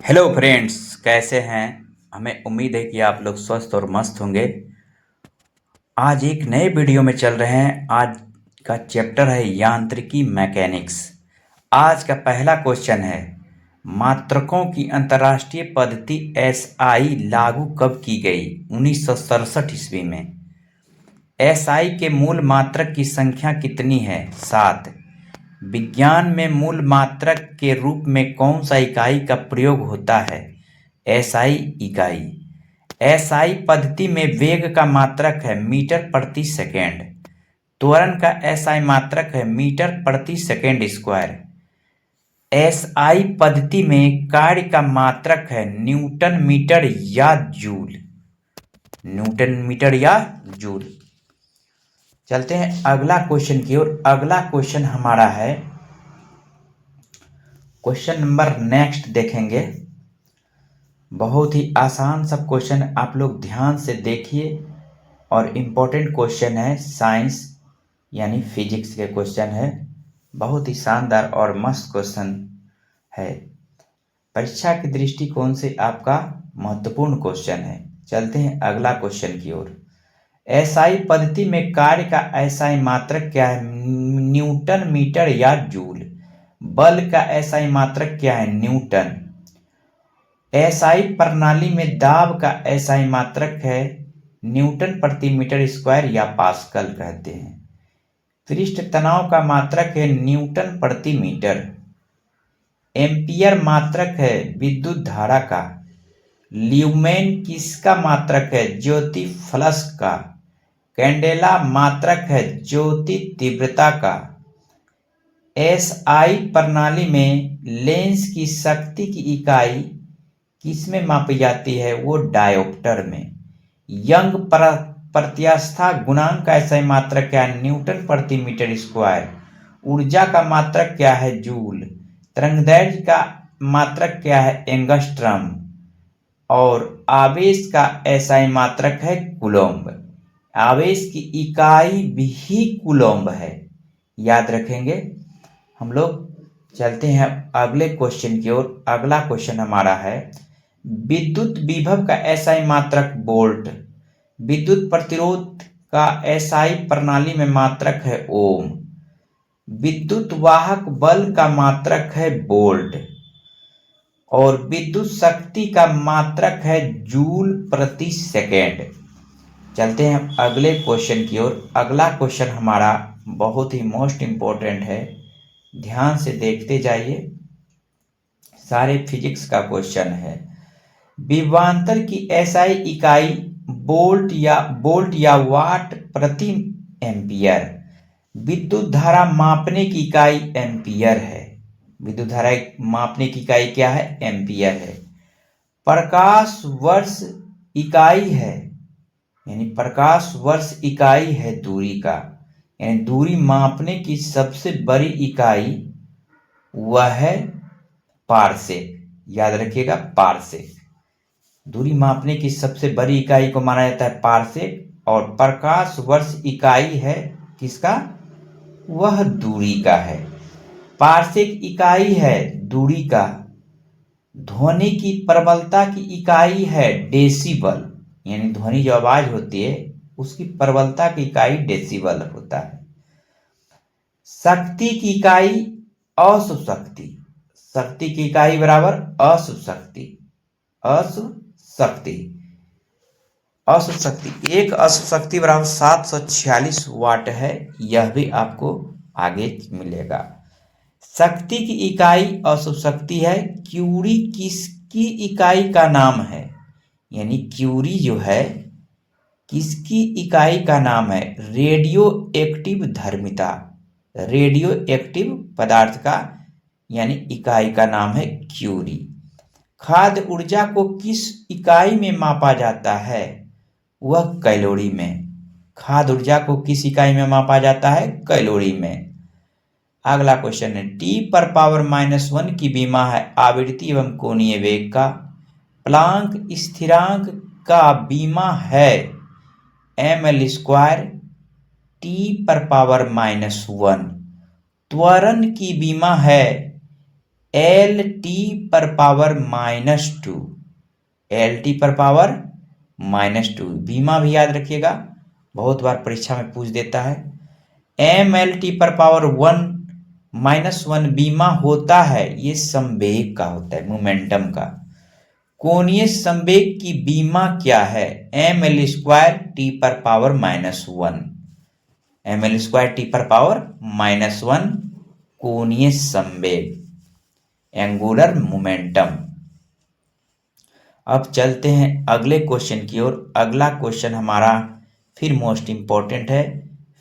Hello friends, कैसे हैं। हमें उम्मीद है कि आप लोग स्वस्थ और मस्त होंगे। आज एक नए वीडियो में चल रहे हैं। आज का चैप्टर है यांत्रिकी मैकेनिक्स। आज का पहला क्वेश्चन है, मात्रकों की अंतर्राष्ट्रीय पद्धति एसआई लागू कब की गई? 1967 ईस्वी में। एसआई के मूल मात्रक की संख्या कितनी है? 7। विज्ञान में मूल मात्रक के रूप में कौन सा इकाई का प्रयोग होता है? एसआई इकाई। एसआई पद्धति में वेग का मात्रक है मीटर प्रति सेकेंड। त्वरण का एसआई मात्रक है मीटर प्रति सेकेंड स्क्वायर। एसआई पद्धति में कार्य का मात्रक है न्यूटन मीटर या जूल। न्यूटन मीटर या जूल। चलते हैं अगला क्वेश्चन की ओर। अगला क्वेश्चन हमारा है, क्वेश्चन नंबर नेक्स्ट देखेंगे। बहुत ही आसान सब क्वेश्चन, आप लोग ध्यान से देखिए और इम्पोर्टेंट क्वेश्चन है। साइंस यानी फिजिक्स के क्वेश्चन है। बहुत ही शानदार और मस्त क्वेश्चन है। परीक्षा के दृष्टिकोण से आपका महत्वपूर्ण क्वेश्चन है। चलते हैं अगला क्वेश्चन की ओर। एसआई पद्धति में कार्य का एसआई मात्रक क्या है? न्यूटन मीटर या जूल। बल का एसआई मात्रक क्या है? न्यूटन। एसआई प्रणाली में दाब का एसआई मात्रक है न्यूटन प्रति मीटर स्क्वायर या पास्कल कहते हैं। पृष्ठ तनाव का मात्रक है न्यूटन प्रति मीटर। एम्पियर मात्रक है विद्युत धारा का। ल्यूमेन किसका मात्रक है? ज्योति फ्लक्स का। कैंडेला मात्रक है ज्योति तीव्रता का। एसआई प्रणाली में लेंस की शक्ति की इकाई किसमें मापी जाती है? वो डायोप्टर में। यंग प्रत्यास्था गुणांक का एसआई मात्रक क्या है? न्यूटन प्रति मीटर स्क्वायर। ऊर्जा का मात्रक क्या है? जूल। तरंगदैर्घ्य का मात्रक क्या है? एंगस्ट्रम। और आवेश का एसआई मात्रक है कूलम्ब। आवेश की इकाई भी कूलम्ब है, याद रखेंगे हम लोग। चलते हैं अगले क्वेश्चन की ओर। अगला क्वेश्चन हमारा है, विद्युत विभव का एसआई मात्रक वोल्ट। विद्युत प्रतिरोध का एसआई प्रणाली में मात्रक है ओम। विद्युत वाहक बल का मात्रक है वोल्ट। और विद्युत शक्ति का मात्रक है जूल प्रति सेकेंड। चलते हैं अगले क्वेश्चन की ओर। अगला क्वेश्चन हमारा बहुत ही मोस्ट इंपॉर्टेंट है, ध्यान से देखते जाइए। सारे फिजिक्स का क्वेश्चन है। विभवांतर की एसआई इकाई वोल्ट या वाट प्रति एम्पियर। विद्युत धारा मापने की इकाई एम्पियर है। विद्युत धारा मापने की इकाई क्या है? एम्पियर है। प्रकाश वर्ष इकाई है, यानी प्रकाश वर्ष इकाई है दूरी का, यानी दूरी मापने की सबसे बड़ी इकाई वह है पारसेक। याद रखिएगा, पारसेक। दूरी मापने की सबसे बड़ी इकाई को माना जाता है पारसेक। और प्रकाश वर्ष इकाई है किसका? वह दूरी का है। पारसेक इकाई है दूरी का। ध्वनि की प्रबलता की इकाई है डेसिबल, यानी ध्वनि जो आवाज होती है उसकी प्रबलता की इकाई डेसिबल होता है। शक्ति की इकाई अशुभ शक्ति। शक्ति की इकाई बराबर अशुभ शक्ति। अशुभ शक्ति। अशुभ शक्ति, एक अशुभ शक्ति बराबर 746 वाट है। यह भी आपको आगे मिलेगा। शक्ति की इकाई अशुभ शक्ति है। क्यूरी किसकी इकाई का नाम है? यानी क्यूरी जो है किसकी इकाई का नाम है? रेडियो एक्टिव धर्मिता। रेडियो एक्टिव पदार्थ का यानी इकाई का नाम है क्यूरी। खाद्य ऊर्जा को किस इकाई में मापा जाता है? वह कैलोरी में। खाद्य ऊर्जा को किस इकाई में मापा जाता है? कैलोरी में। अगला क्वेश्चन है, टी पर पावर -1 की बीमा है आवृत्ति एवं कोणीय वेग का। प्लांक स्थिरांक का बीमा है ml²। टी पर पावर -1। त्वरण की बीमा है एल टी पर पावर -2, एल टी पर पावर -2। बीमा भी याद रखिएगा, बहुत बार परीक्षा में पूछ देता है। एम एल टी पर पावर 1 बीमा होता है, ये संवेग का होता है, मोमेंटम का। कोणीय संवेग की बीमा क्या है? एम एल स्क्वायर टी पर power -1, M L square T पर पावर -1 कोणीय संवेग, एंगुलर मोमेंटम। अब चलते हैं अगले क्वेश्चन की ओर। अगला क्वेश्चन हमारा फिर मोस्ट इंपॉर्टेंट है,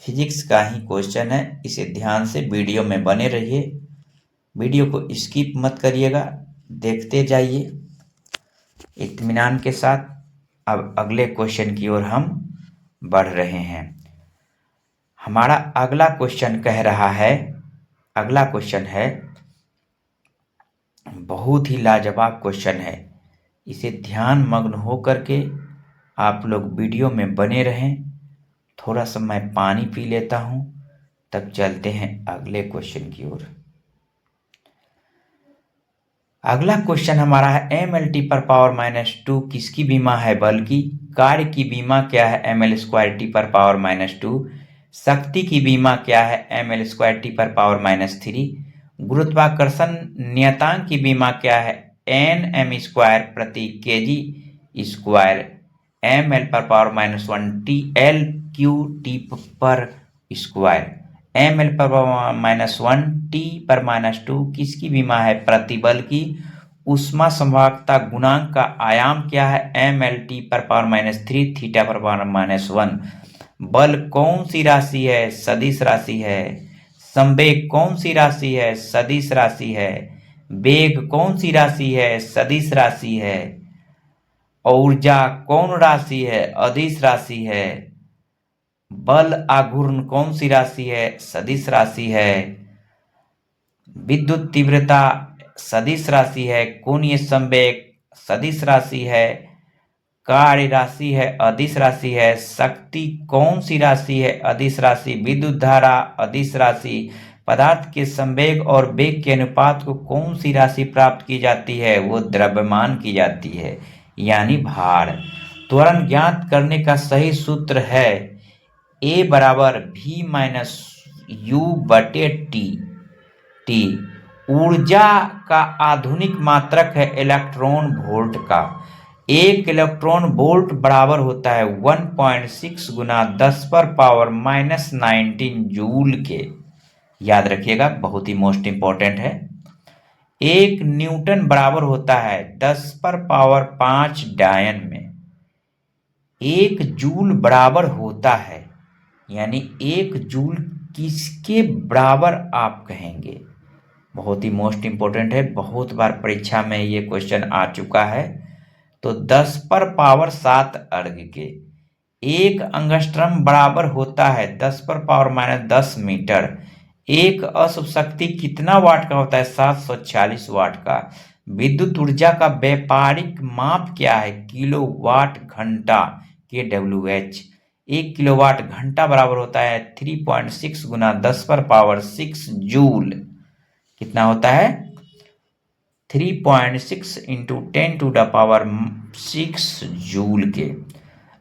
फिजिक्स का ही क्वेश्चन है, इसे ध्यान से वीडियो में बने रहिए, वीडियो को स्किप मत करिएगा, देखते जाइए इत्मीनान के साथ। अब अगले क्वेश्चन की ओर हम बढ़ रहे हैं। हमारा अगला क्वेश्चन कह रहा है, अगला क्वेश्चन है, बहुत ही लाजवाब क्वेश्चन है, इसे ध्यान मग्न हो करके आप लोग वीडियो में बने रहें। थोड़ा सा मैं पानी पी लेता हूं, तब चलते हैं अगले क्वेश्चन की ओर। अगला क्वेश्चन हमारा है, एम एल टी पर पावर -2 किसकी बीमा है? बल की। कार्य की बीमा क्या है? एम एल स्क्वायर टी पर पावर -2। शक्ति की बीमा क्या है? एम एल स्क्वायर टी पर पावर -3। गुरुत्वाकर्षण नियतांक की बीमा क्या है? एन एम स्क्वायर प्रति केजी स्क्वायर, एम एल पर power -1 T L Q T पर स्क्वायर, एम एल पर -1 टी पर -2 किसकी बीमा है? प्रतिबल की। ऊष्मा संवाहकता गुणांक का आयाम क्या है? एम एल टी पर पावर -3 थीटा पर पावर -1। बल कौन सी राशि है? सदिश राशि है। संवेग कौन सी राशि है? सदिश राशि है। वेग कौन सी राशि है? सदिश राशि है। ऊर्जा कौन राशि है? अदिश राशि है। बल आघूर्ण कौन सी राशि है? सदिश राशि है। विद्युत तीव्रता सदिश राशि है। कोणीय संवेग सदिश राशि है। कार्य राशि है, अदिश राशि है। शक्ति कौन सी राशि है? अदिश राशि। विद्युत धारा अदिश राशि। पदार्थ के संवेग और वेग के अनुपात को कौन सी राशि प्राप्त की जाती है? वो द्रव्यमान की जाती है, यानी भार। त्वरण ज्ञात करने का सही सूत्र है A बराबर V माइनस U बटे टी। ऊर्जा का आधुनिक मात्रक है इलेक्ट्रॉन वोल्ट का। एक इलेक्ट्रॉन वोल्ट बराबर होता है 1.6 गुना 10 पर पावर -19 जूल के। याद रखिएगा, बहुत ही मोस्ट इंपॉर्टेंट है। एक न्यूटन बराबर होता है 10 पर पावर 5 डायन में। एक जूल बराबर होता है, यानी एक जूल किसके बराबर आप कहेंगे? बहुत ही मोस्ट इंपॉर्टेंट है, बहुत बार परीक्षा में ये क्वेश्चन आ चुका है। तो 10 पर पावर 7 अर्ग के। एक अंगस्ट्रम बराबर होता है 10 पर पावर -10 मीटर। एक अशुभ शक्ति कितना वाट का होता है? 740 वाट का। विद्युत ऊर्जा का व्यापारिक माप क्या है? किलोवाट घंटा, kWh। 1 किलोवाट घंटा बराबर होता है 3.6 गुना 10 पर पावर 6 जूल। कितना होता है? 3.6 into 10 to the power 6 joule के।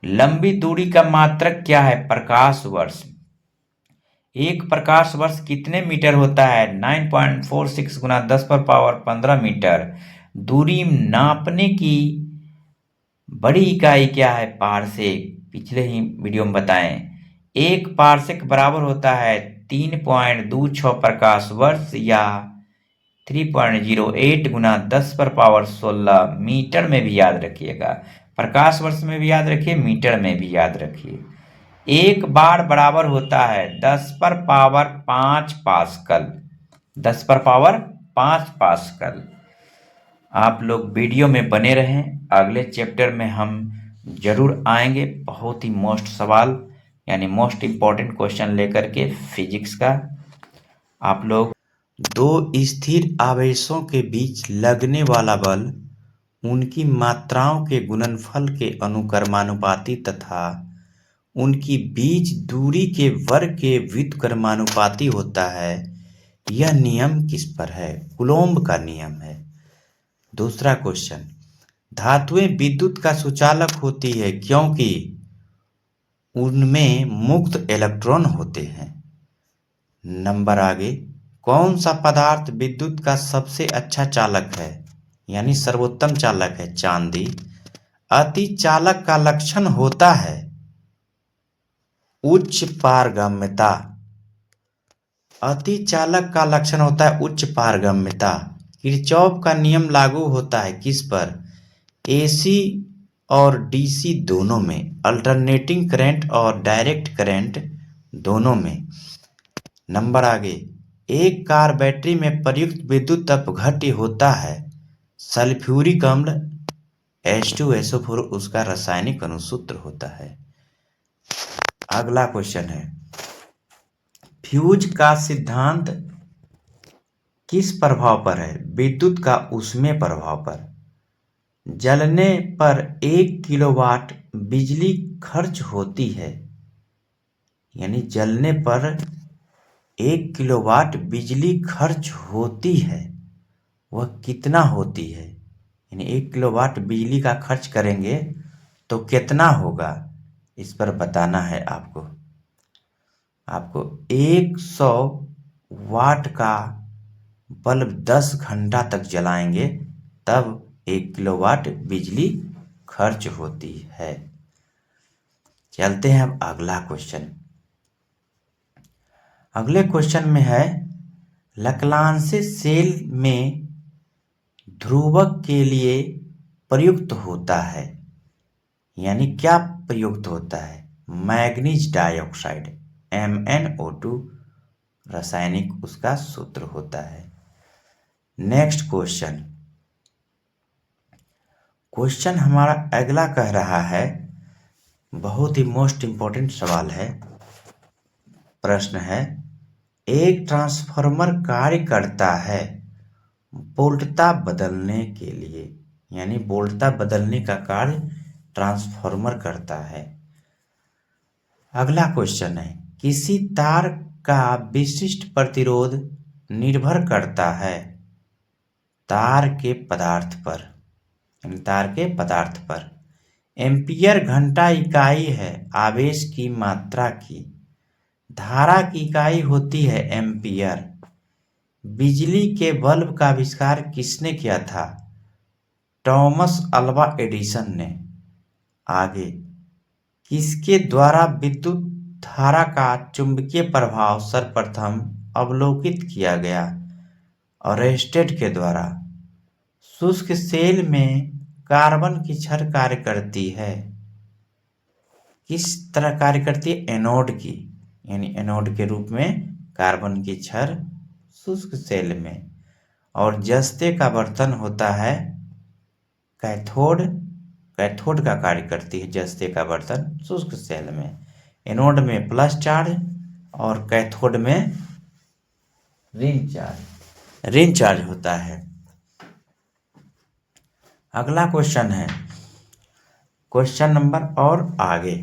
लंबी दूरी का मात्रक क्या है? प्रकाश वर्ष। एक प्रकाश वर्ष कितने मीटर होता है? 9.46 गुना 10 पर पावर 15 मीटर। दूरी नापने की बड़ी इकाई क्या है? पारसेक। पिछले ही वीडियो में बताएं। एक पारसेक बराबर होता है 3.26 प्रकाश वर्ष या 3.08 गुना 10 पर पावर 16 मीटर में भी याद रखिएगा। प्रकाश वर्ष में भी याद रखिए, मीटर में भी याद रखिए। एक बार बराबर होता है 10 पर पावर 5 पास्कल। 10 पर पावर 5 पास्कल। आप लोग वीडियो में बने रहें, अगले चैप्टर में हम जरूर आएंगे बहुत ही मोस्ट सवाल, यानी मोस्ट इंपॉर्टेंट क्वेश्चन लेकर के फिजिक्स का। आप लोग दो स्थिर आवेशों के बीच लगने वाला बल उनकी मात्राओं के गुणनफल के अनुक्रमानुपाती तथा उनकी बीच दूरी के वर्ग के व्युत्क्रमानुपाती होता है। यह नियम किस पर है? कूलोम्ब का नियम है। दूसरा क्वेश्चन, धातुएं विद्युत का सुचालक होती है क्योंकि उनमें मुक्त इलेक्ट्रॉन होते हैं। नंबर आगे, कौन सा पदार्थ विद्युत का सबसे अच्छा चालक है यानी सर्वोत्तम चालक है? चांदी। अति चालक का लक्षण होता है उच्च पारगम्यता। अति चालक का लक्षण होता है उच्च पारगम्यता। किरचॉफ का नियम लागू होता है किस पर? एसी और डीसी दोनों में, अल्टरनेटिंग करंट और डायरेक्ट करंट दोनों में। नंबर आगे, एक कार बैटरी में प्रयुक्त विद्युत अपघट्य होता है सल्फ्यूरिक अम्ल H2SO4 उसका रासायनिक अनुसूत्र होता है। अगला क्वेश्चन है, फ्यूज का सिद्धांत किस प्रभाव पर है? विद्युत का ऊष्मीय प्रभाव पर। जलने पर 1 किलोवाट बिजली खर्च होती है यानी जलने पर 1 किलोवाट बिजली खर्च होती है, वह कितना होती है? यानी 1 किलोवाट बिजली का खर्च करेंगे तो कितना होगा, इस पर बताना है आपको। 100 वाट का बल्ब 10 घंटा तक जलाएंगे तब 1 किलोवाट बिजली खर्च होती है। चलते हैं अब अगला क्वेश्चन। अगले क्वेश्चन में है, लक्लांसे सेल में ध्रुवक के लिए प्रयुक्त होता है यानी क्या प्रयुक्त होता है? मैग्नीज डाइऑक्साइड MnO2 रासायनिक उसका सूत्र होता है। नेक्स्ट क्वेश्चन हमारा अगला कह रहा है, बहुत ही मोस्ट इंपॉर्टेंट सवाल है। प्रश्न है, एक ट्रांसफार्मर कार्य करता है वोल्टता बदलने के लिए यानी वोल्टता बदलने का कार्य ट्रांसफार्मर करता है। अगला क्वेश्चन है, किसी तार का विशिष्ट प्रतिरोध निर्भर करता है तार के पदार्थ पर यानी तार के पदार्थ पर। एम्पियर घंटा इकाई है आवेश की मात्रा की। धारा की इकाई होती है एम्पियर। बिजली के बल्ब का आविष्कार किसने किया था? थॉमस अल्वा एडिसन ने। आगे, किसके द्वारा विद्युत धारा का चुंबकीय प्रभाव सर्वप्रथम अवलोकित किया गया? ऑरेस्टेड के द्वारा। शुष्क सेल में कार्बन की छड़ कार्य करती है, किस तरह कार्य करती है? एनोड की यानी एनोड के रूप में कार्बन की छड़ शुष्क सेल में। और जस्ते का बर्तन होता है कैथोड। कैथोड का कार्य करती है जस्ते का बर्तन शुष्क सेल में। एनोड में प्लस चार्ज और कैथोड में ऋण चार्ज होता है। अगला क्वेश्चन है क्वेश्चन नंबर और आगे,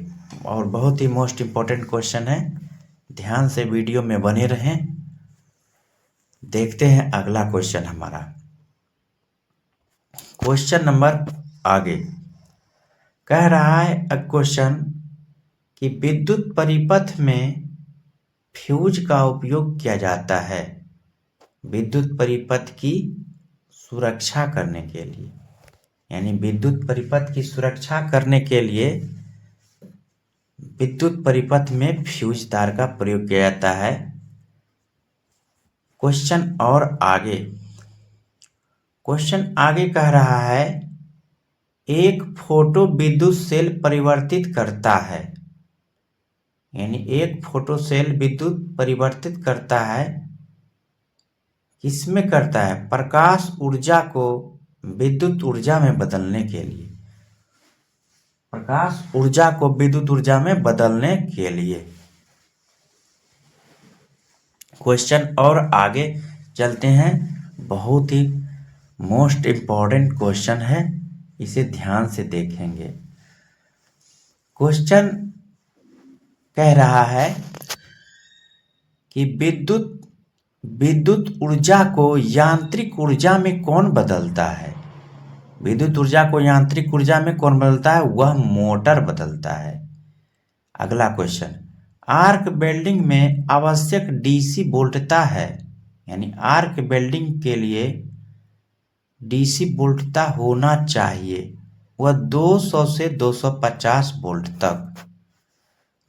और बहुत ही मोस्ट इंपॉर्टेंट क्वेश्चन है, ध्यान से वीडियो में बने रहें। देखते हैं अगला क्वेश्चन हमारा। क्वेश्चन नंबर आगे कह रहा है क्वेश्चन कि विद्युत परिपथ में फ्यूज का उपयोग किया जाता है विद्युत परिपथ की सुरक्षा करने के लिए यानी विद्युत परिपथ की सुरक्षा करने के लिए विद्युत परिपथ में फ्यूज तार का प्रयोग किया जाता है। क्वेश्चन आगे कह रहा है, एक फोटो विद्युत सेल परिवर्तित करता है यानी एक फोटो सेल विद्युत परिवर्तित करता है, किसमें करता है? प्रकाश ऊर्जा को विद्युत ऊर्जा में बदलने के लिए। प्रकाश ऊर्जा को विद्युत ऊर्जा में बदलने के लिए। क्वेश्चन और आगे चलते हैं, बहुत ही मोस्ट इंपॉर्टेंट क्वेश्चन है, इसे ध्यान से देखेंगे। क्वेश्चन कह रहा है कि विद्युत विद्युत ऊर्जा को यांत्रिक ऊर्जा में कौन बदलता है? विद्युत ऊर्जा को यांत्रिक ऊर्जा में कौन बदलता है? वह मोटर बदलता है। अगला क्वेश्चन, आर्क वेल्डिंग में आवश्यक डीसी वोल्टता है, यानी आर्क वेल्डिंग के लिए डीसी वोल्टता होना चाहिए, वह 200 से 250 वोल्ट तक।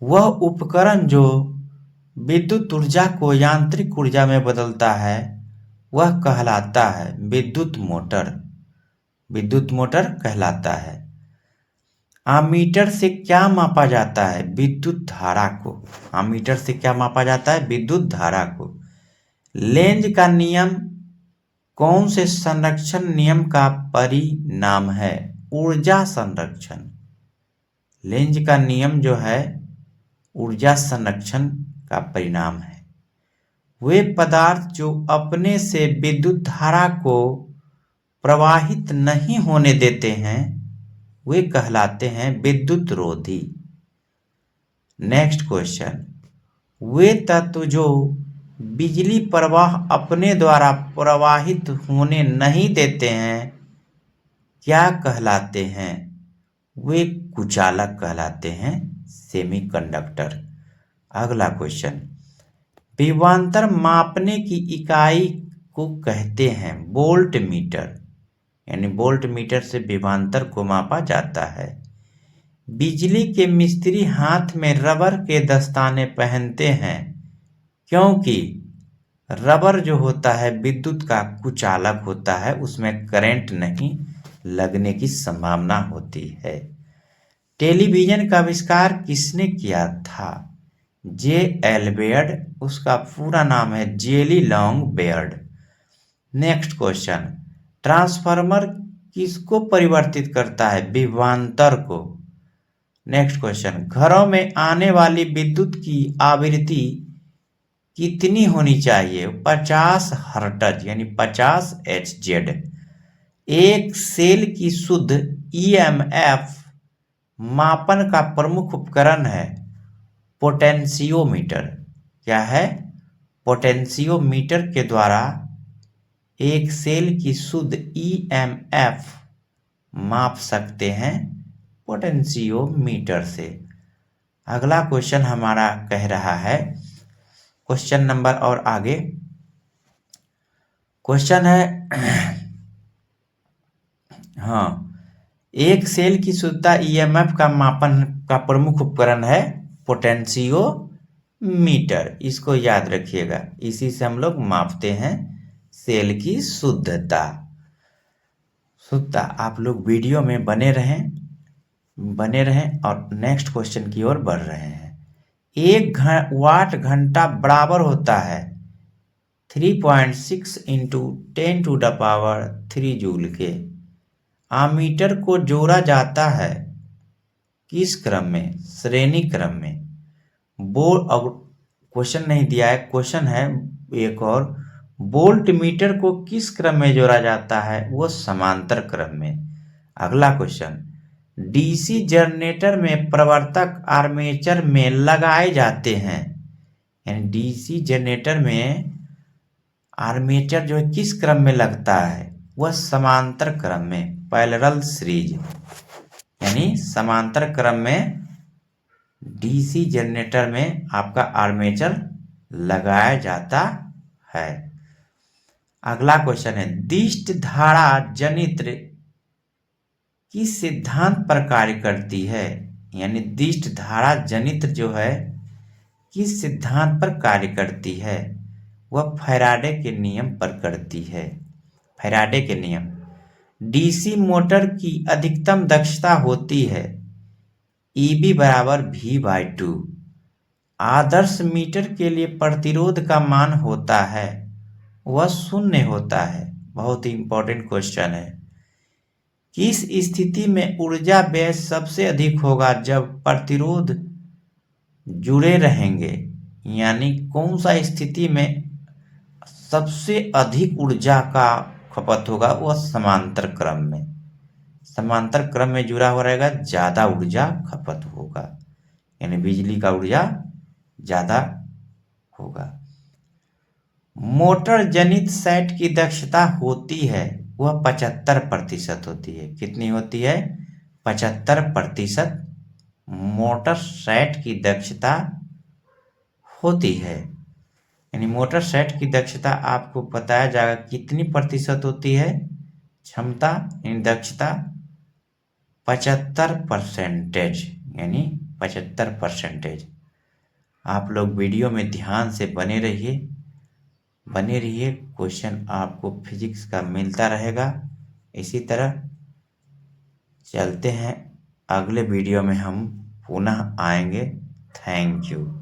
वह उपकरण जो विद्युत ऊर्जा को यांत्रिक ऊर्जा में बदलता है वह कहलाता है विद्युत मोटर। विद्युत मोटर कहलाता है। आमीटर से क्या मापा जाता है? विद्युत धारा को। आमीटर से क्या मापा जाता है? विद्युत धारा को। लेंज का नियम कौन से संरक्षण नियम का परिणाम है? ऊर्जा संरक्षण। लेंज का नियम जो है ऊर्जा संरक्षण का परिणाम है। वे पदार्थ जो अपने से विद्युत धारा को प्रवाहित नहीं होने देते हैं वे कहलाते हैं विद्युत रोधी। नेक्स्ट क्वेश्चन, वे तत्व जो बिजली प्रवाह अपने द्वारा प्रवाहित होने नहीं देते हैं क्या कहलाते हैं? वे कुचालक कहलाते हैं, सेमीकंडक्टर। अगला क्वेश्चन, विभवांतर मापने की इकाई को कहते हैं वोल्ट मीटर, यानी वोल्ट मीटर से विभवांतर को मापा जाता है। बिजली के मिस्त्री हाथ में रबर के दस्ताने पहनते हैं क्योंकि रबर जो होता है विद्युत का कुचालक होता है, उसमें करंट नहीं लगने की संभावना होती है। टेलीविजन का आविष्कार किसने किया था? J.L. बेयर्ड, उसका पूरा नाम है jelly long Baird. Next question, transformer किसको परिवर्तित करता है? विभवांतर को। नेक्स्ट क्वेश्चन, घरों में आने वाली विद्युत की आवृत्ति कितनी होनी चाहिए? 50 हर्ट्ज यानी 50 Hz। एक सेल की शुद्ध EMF मापन का प्रमुख उपकरण है पोटेंशियोमीटर। क्या है? पोटेंशियोमीटर के द्वारा एक सेल की शुद्ध EMF माप सकते हैं पोटेंशियोमीटर से। अगला क्वेश्चन हमारा कह रहा है, क्वेश्चन नंबर और आगे क्वेश्चन है हाँ, एक सेल की शुद्धता EMF का मापन का प्रमुख उपकरण है पोटेंशियोमीटर। इसको याद रखिएगा, इसी से हम लोग मापते हैं सेल की शुद्धता। आप लोग वीडियो में बने रहें और नेक्स्ट क्वेश्चन की ओर बढ़ रहे हैं। 1 वाट घंटा बराबर होता है 3.6 × 10⁻³ जूल के। आमीटर को जोड़ा जाता है किस क्रम में? श्रेणी क्रम में। क्वेश्चन नहीं दिया है, क्वेश्चन है एक और, वोल्ट मीटर को किस क्रम में जोड़ा जाता है? वो समांतर क्रम में। अगला क्वेश्चन, डीसी जनरेटर में प्रवर्तक आर्मेचर में लगाए जाते हैं, यानी डीसी जनरेटर में आर्मेचर जो है किस क्रम में लगता है? वह समांतर क्रम में, पैरेलल सीरीज, यानी समांतर क्रम में डीसी जनरेटर में आपका आर्मेचर लगाया जाता है। अगला क्वेश्चन है, दिष्ट धारा जनित्र किस सिद्धांत पर कार्य करती है? यानी दिष्ट धारा जनित्र जो है किस सिद्धांत पर कार्य करती है? वह फैराडे के नियम पर करती है। फैराडे के नियम। डीसी मोटर की अधिकतम दक्षता होती है EB = V/2। आदर्श मीटर के लिए प्रतिरोध का मान होता है वह 0 होता है। बहुत ही इंपॉर्टेंट क्वेश्चन है। किस स्थिति में ऊर्जा व्यय सबसे अधिक होगा? जब प्रतिरोध जुड़े रहेंगे, यानी कौन सा स्थिति में सबसे अधिक ऊर्जा का खपत होगा? वह समांतर क्रम में। समांतर क्रम में जुड़ा हुआ रहेगा, ज्यादा ऊर्जा खपत होगा, यानी बिजली का ऊर्जा ज्यादा होगा। मोटर जनित सेट की दक्षता होती है वह 75% होती है। कितनी होती है? 75% मोटर सेट की दक्षता होती है। यानी मोटर सेट की दक्षता आपको बताया जाएगा कितनी प्रतिशत होती है क्षमता यानी दक्षता 75%, यानी 75%। आप लोग वीडियो में ध्यान से बने रहिए, क्वेश्चन आपको फिजिक्स का मिलता रहेगा। इसी तरह चलते हैं, अगले वीडियो में हम पुनः आएंगे। Thank you.